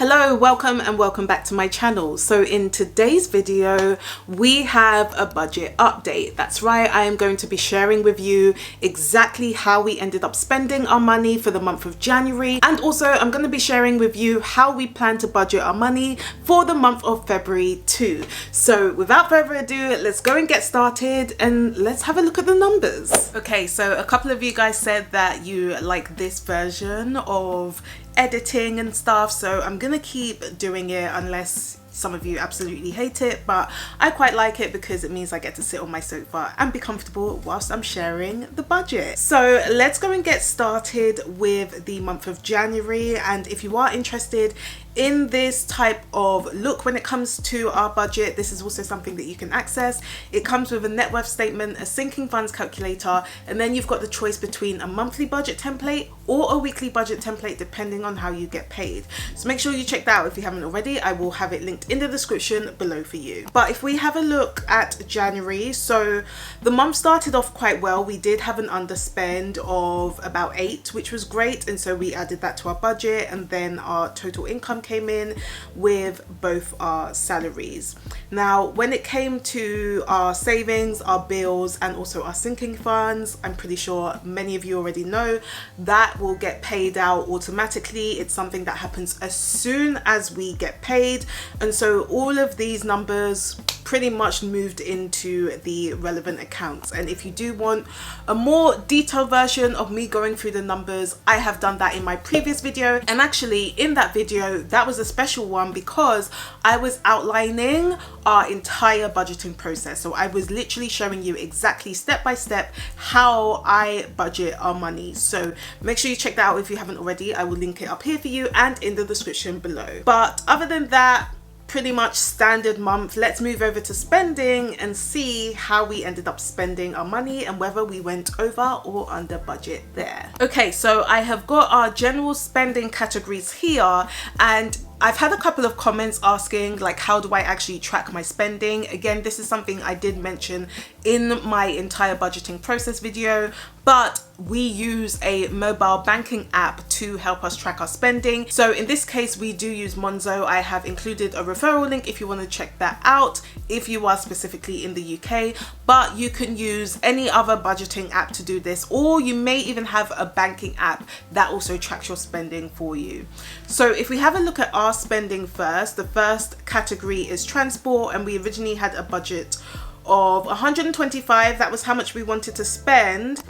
Hello, welcome and welcome back to my channel. So in today's video, we have a budget update. That's right, I am going to be sharing with you exactly how we ended up spending our money for the month of January. And also I'm going to be sharing with you how we plan to budget our money for the month of February too. So without further ado, let's go and get started and let's have a look at the numbers. Okay, so a couple of you guys said that you like this version of editing and stuff, so I'm gonna keep doing it unless some of you absolutely hate it, but I quite like it because it means I get to sit on my sofa and be comfortable whilst I'm sharing the budget. So let's go and get started with the month of January. And if you are interested in this type of look when it comes to our budget, this is also something that you can access. It comes with a net worth statement, a sinking funds calculator, and then you've got the choice between a monthly budget template or a weekly budget template depending on how you get paid. So make sure you check that out if you haven't already. I will have it linked in the description below for you. But if we have a look at January, so the month started off quite well. We did have an underspend of about 8, which was great, and so we added that to our budget, and then our total income came in with both our salaries. Now when it came to our savings, our bills, and also our sinking funds, I'm pretty sure many of you already know that will get paid out automatically. It's something that happens as soon as we get paid, and so all of these numbers pretty much moved into the relevant accounts. And if you do want a more detailed version of me going through the numbers, I have done that in my previous video. And actually in that video, that was a special one because I was outlining our entire budgeting process. So I was literally showing you exactly step by step how I budget our money. So make sure you check that out if you haven't already. I will link it up here for you and in the description below. But other than that, pretty much standard month. Let's move over to spending and see how we ended up spending our money and whether we went over or under budget there. Okay, so I have got our general spending categories here, and I've had a couple of comments asking like, how do I actually track my spending? Again, this is something I did mention in my entire budgeting process video, but we use a mobile banking app to help us track our spending. So in this case, we do use Monzo. I have included a referral link if you want to check that out if you are specifically in the UK, but you can use any other budgeting app to do this, or you may even have a banking app that also tracks your spending for you. So if we have a look at our spending first, the first category is transport, and we originally had a budget of 125. That was how much we wanted to spend,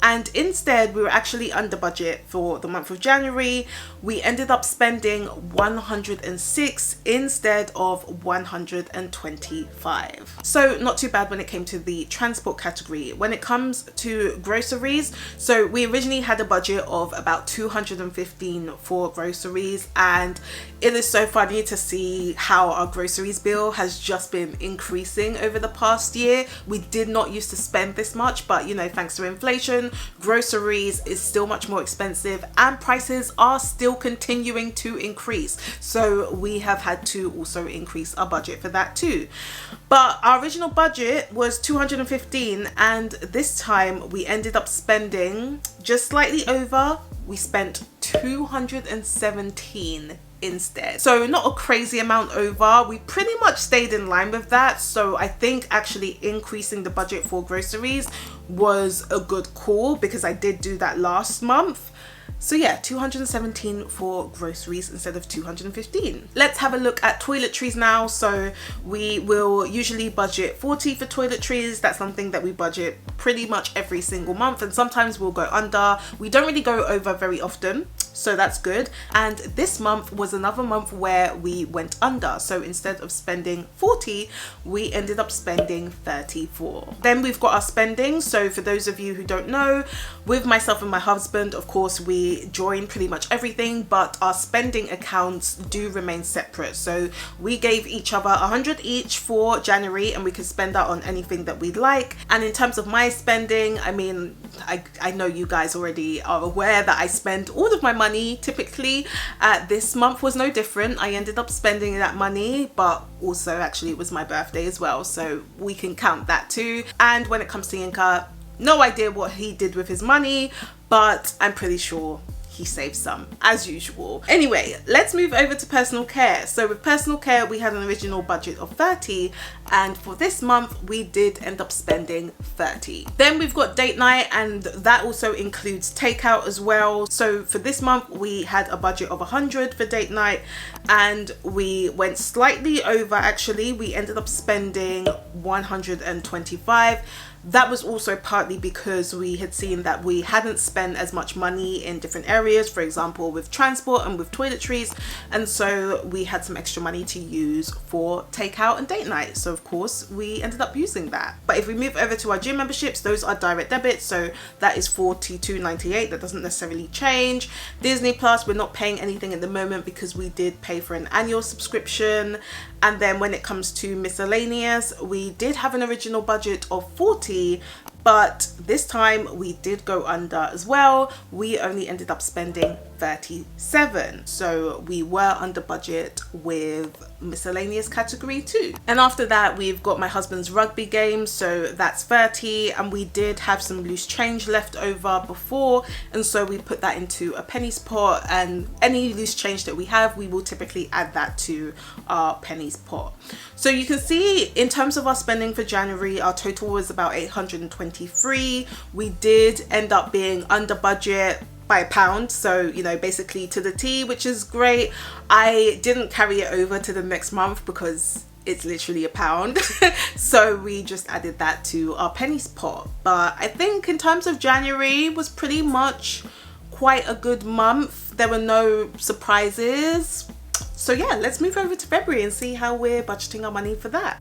and instead we were actually under budget for the month of January. We ended up spending 106 instead of 125. So not too bad when it came to the transport category. When it comes to groceries, so we originally had a budget of about 215 for groceries, and it is so funny to see how our groceries bill has just been increasing over the past year. We did not used to spend this much, but you know, thanks to inflation, groceries is still much more expensive and prices are still continuing to increase. So we have had to also increase our budget for that too. But our original budget was 215, and this time we ended up spending just slightly over. We spent 217 instead. So not a crazy amount over. We pretty much stayed in line with that. So I think actually increasing the budget for groceries was a good call because I did do that last month. So yeah, 217 for groceries instead of 215. Let's have a look at toiletries now. So we will usually budget 40 for toiletries. That's something that we budget pretty much every single month, and sometimes we'll go under. We don't really go over very often, so that's good. And this month was another month where we went under. So instead of spending 40, we ended up spending 34. Then we've got our spending. So for those of you who don't know, with myself and my husband, of course, we join pretty much everything, but our spending accounts do remain separate. So we gave each other 100 each for January, and we could spend that on anything that we'd like. And in terms of my spending, I mean, I know you guys already are aware that I spend all of my money typically. This month was no different. I ended up spending that money, but also actually it was my birthday as well, so we can count that too. And when it comes to Yinka, no idea what he did with his money, but I'm pretty sure he saved some as usual. Anyway, let's move over to personal care. So with personal care, we had an original budget of 30, and for this month we did end up spending 30. Then we've got date night, and that also includes takeout as well. So for this month we had a budget of 100 for date night, and we went slightly over. Actually, we ended up spending 125. That was also partly because we had seen that we hadn't spent as much money in different areas, for example with transport and with toiletries, and so we had some extra money to use for takeout and date night, so of course we ended up using that. But if we move over to our gym memberships, those are direct debits, so that is $42.98. that doesn't necessarily change. Disney Plus, we're not paying anything at the moment because we did pay for an annual subscription. And then when it comes to miscellaneous, we did have an original budget of 40, but this time we did go under as well. We only ended up spending 37, so we were under budget with miscellaneous category too. And after that we've got my husband's rugby game, so that's 30, and we did have some loose change left over before, and so we put that into a pennies pot, and any loose change that we have, we will typically add that to our pennies pot. So you can see in terms of our spending for January, our total was about 823. We did end up being under budget by £1, so you know, basically to the T, which is great. I didn't carry it over to the next month because it's literally £1 so we just added that to our pennies pot. But I think in terms of January was pretty much quite a good month. There were no surprises. So yeah, let's move over to February and see how we're budgeting our money for that.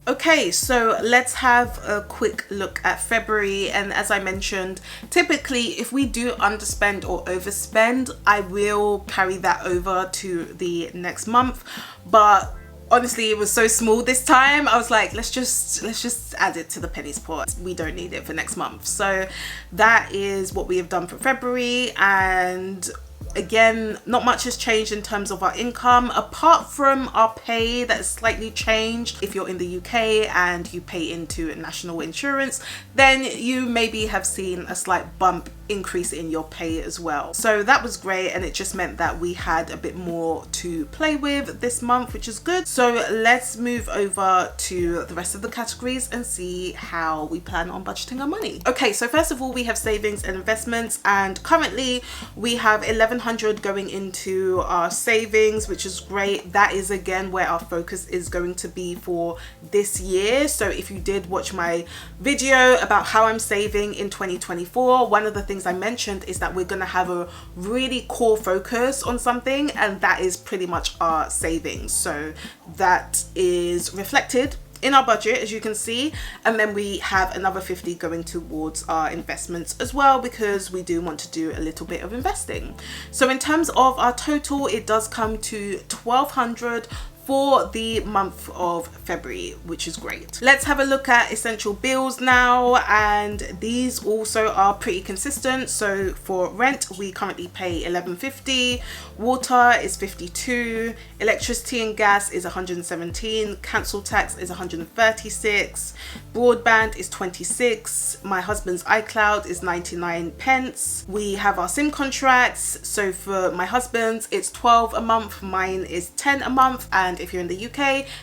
Okay, so let's have a quick look at February. And as I mentioned, typically if we do underspend or overspend, I will carry that over to the next month. But honestly, it was so small this time, I was like, let's just add it to the pennies pot. We don't need it for next month. So that is what we have done for February. And again, not much has changed in terms of our income, apart from our pay that has slightly changed. If you're in the UK and you pay into national insurance, then you maybe have seen a slight bump increase in your pay as well. So that was great, and it just meant that we had a bit more to play with this month, which is good. So let's move over to the rest of the categories and see how we plan on budgeting our money. Okay, so first of all, we have savings and investments, and currently we have 1100 going into our savings, which is great. That is again where our focus is going to be for this year. So if you did watch my video about how I'm saving in 2024, one of the things I mentioned is that we're going to have a really core focus on something, and that is pretty much our savings. So that is reflected in our budget, as you can see, and then we have another 50 going towards our investments as well, because we do want to do a little bit of investing. So in terms of our total, it does come to 1200 for the month of February, which is great. Let's have a look at essential bills now, and these also are pretty consistent. So for rent, we currently pay $11.50, water is $52, electricity and gas is $117, council tax is $136, broadband is $26, my husband's iCloud is 99 pence. We have our SIM contracts. So for my husband's, it's 12 a month, mine is 10 a month, and if you're in the UK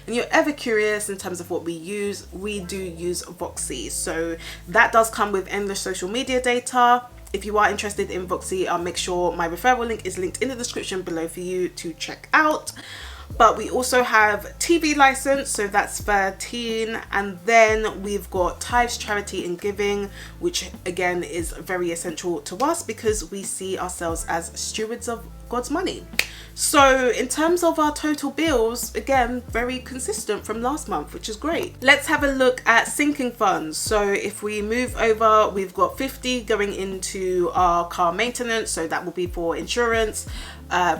and you're ever curious in terms of what we use, we do use Voxy. So that does come with endless social media data. If you are interested in Voxy, I'll make sure my referral link is linked in the description below for you to check out. But we also have TV license, so that's 13, and then we've got tithes, charity and giving, which again is very essential to us because we see ourselves as stewards of God's money. So in terms of our total bills, again, very consistent from last month, which is great. Let's have a look at sinking funds. So if we move over, we've got 50 going into our car maintenance, so that will be for insurance,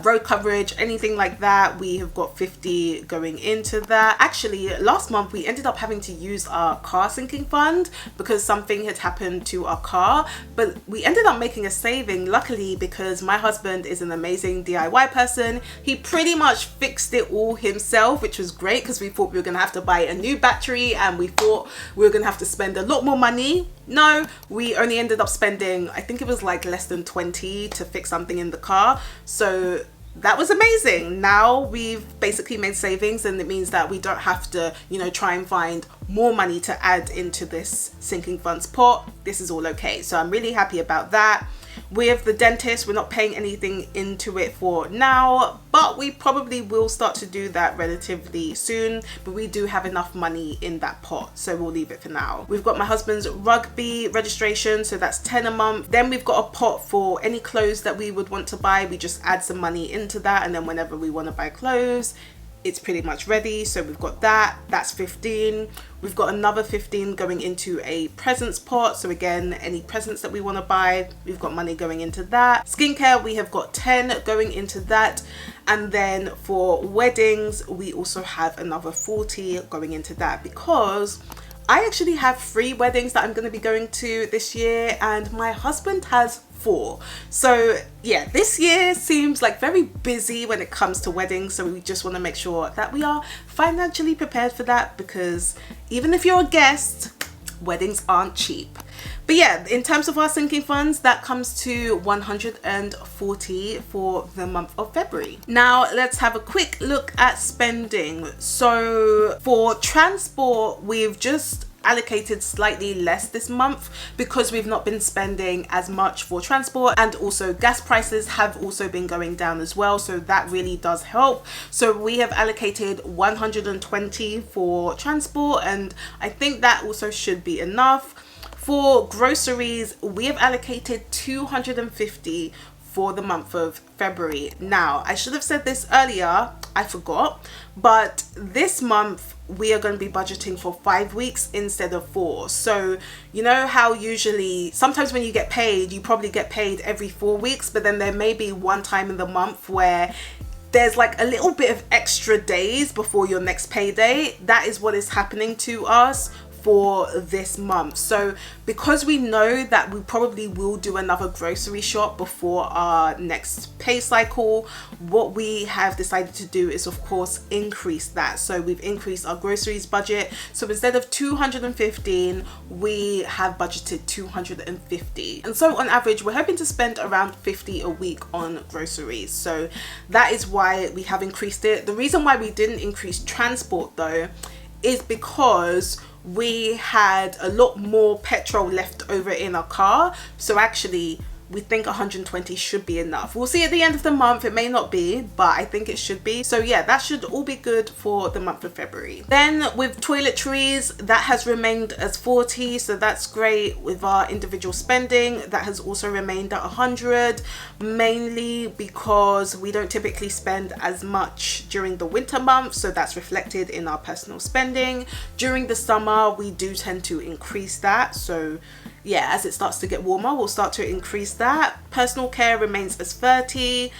road coverage, anything like that. We have got 50 going into that. Actually, last month we ended up having to use our car sinking fund because something had happened to our car, but we ended up making a saving, luckily, because my husband is an amazing DIY person. He pretty much fixed it all himself, which was great because we thought we were gonna have to buy a new battery and we thought we were gonna have to spend a lot more money No, we only ended up spending, I think it was like less than 20 to fix something in the car. So that was amazing. Now we've basically made savings, and it means that we don't have to, you know, try and find more money to add into this sinking funds pot. This is all okay. So I'm really happy about that. With the dentist, we're not paying anything into it for now, but we probably will start to do that relatively soon. But we do have enough money in that pot, so we'll leave it for now. We've got my husband's rugby registration, so that's 10 a month. Then we've got a pot for any clothes that we would want to buy. We just add some money into that, and then whenever we want to buy clothes, it's pretty much ready. So we've got that, that's 15. We've got another 15 going into a presents pot. So again, any presents that we want to buy, we've got money going into that. Skincare, we have got 10 going into that. And then for weddings, we also have another 40 going into that, because I actually have 3 weddings that I'm going to be going to this year, and my husband has 4. So yeah, this year seems like very busy when it comes to weddings, so we just want to make sure that we are financially prepared for that, because even if you're a guest, weddings aren't cheap. But yeah, in terms of our sinking funds, that comes to 140 for the month of February. Now let's have a quick look at spending. So for transport, we've just allocated slightly less this month because we've not been spending as much for transport, and also gas prices have also been going down as well, so that really does help. So we have allocated 120 for transport, and I think that also should be enough. For groceries, we have allocated 250 for the month of February. Now, I should have said this earlier, I forgot, but this month we are going to be budgeting for 5 weeks instead of 4. So you know how usually sometimes when you get paid, you probably get paid every 4 weeks, but then there may be one time in the month where there's like a little bit of extra days before your next payday. That is what is happening to us for this month. So because we know that we probably will do another grocery shop before our next pay cycle, what we have decided to do is of course increase that. So we've increased our groceries budget. So instead of 215, we have budgeted 250. And so on average, we're hoping to spend around 50 a week on groceries. So that is why we have increased it. The reason why we didn't increase transport though is because we had a lot more petrol left over in our car. So actually we think 120 should be enough. We'll see at the end of the month, it may not be, but I think it should be. So yeah, that should all be good for the month of February. Then with toiletries, that has remained as 40, so that's great. With our individual spending, that has also remained at 100, mainly because we don't typically spend as much during the winter months, so that's reflected in our personal spending. During the summer, we do tend to increase that, so yeah, as it starts to get warmer, we'll start to increase that. Personal care remains as 30.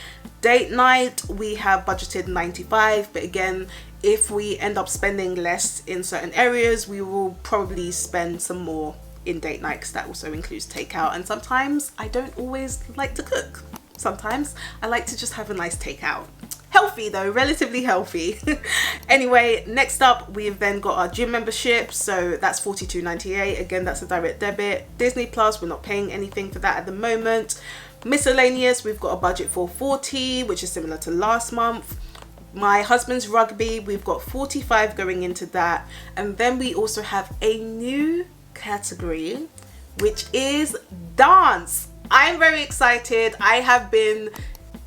Date night, we have budgeted 95, but again, if we end up spending less in certain areas, we will probably spend some more in date night, because that also includes takeout. And sometimes I don't always like to cook. Sometimes I like to just have a nice takeout. Healthy though, relatively healthy. Anyway, next up we've then got our gym membership, so that's $42.98. Again, that's a direct debit. Disney Plus, we're not paying anything for that at the moment. Miscellaneous, we've got a budget for 40, which is similar to last month. My husband's rugby, we've got 45 going into that. And then we also have a new category, which is dance. I'm very excited. I have been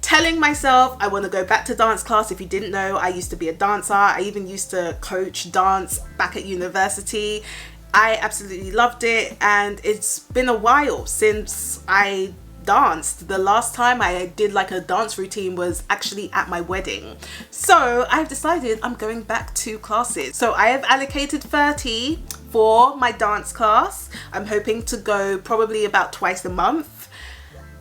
telling myself I want to go back to dance class. If you didn't know, I used to be a dancer. I even used to coach dance back at university. I absolutely loved it, and it's been a while since I danced. The last time I did like a dance routine was actually at my wedding. So I've decided I'm going back to classes. So I have allocated 30 for my dance class. I'm hoping to go probably about twice a month.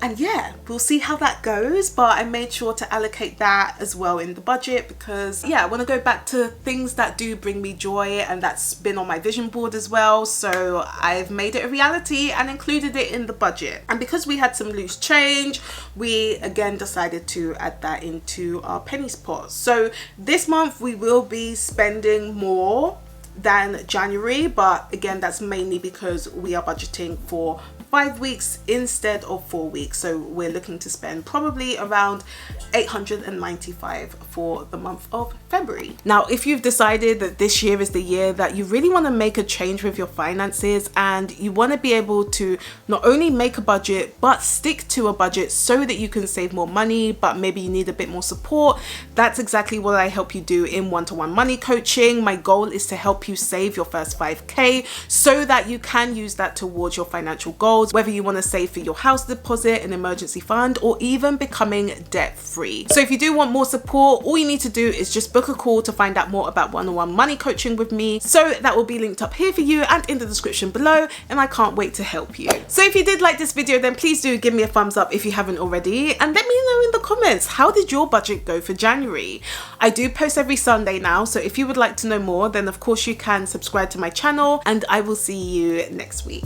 And yeah, we'll see how that goes, but I made sure to allocate that as well in the budget because yeah, I want to go back to things that do bring me joy, and that's been on my vision board as well. So I've made it a reality and included it in the budget. And because we had some loose change, we again decided to add that into our pennies pot. So this month we will be spending more than January, but again, that's mainly because we are budgeting for 5 weeks instead of 4 weeks. So we're looking to spend probably around 895 for the month of February. Now, if you've decided that this year is the year that you really want to make a change with your finances and you want to be able to not only make a budget but stick to a budget so that you can save more money, but maybe you need a bit more support, that's exactly what I help you do in one-to-one money coaching. My goal is to help you save your first 5k so that you can use that towards your financial goals, whether you want to save for your house deposit, an emergency fund, or even becoming debt free. So if you do want more support, all you need to do is just book a call to find out more about one-on-one money coaching with me. So that will be linked up here for you and in the description below, and I can't wait to help you. So if you did like this video, then please do give me a thumbs up if you haven't already, and let me know in the comments, how did your budget go for January? I do post every Sunday now, so if you would like to know more, then of course you can subscribe to my channel, and I will see you next week.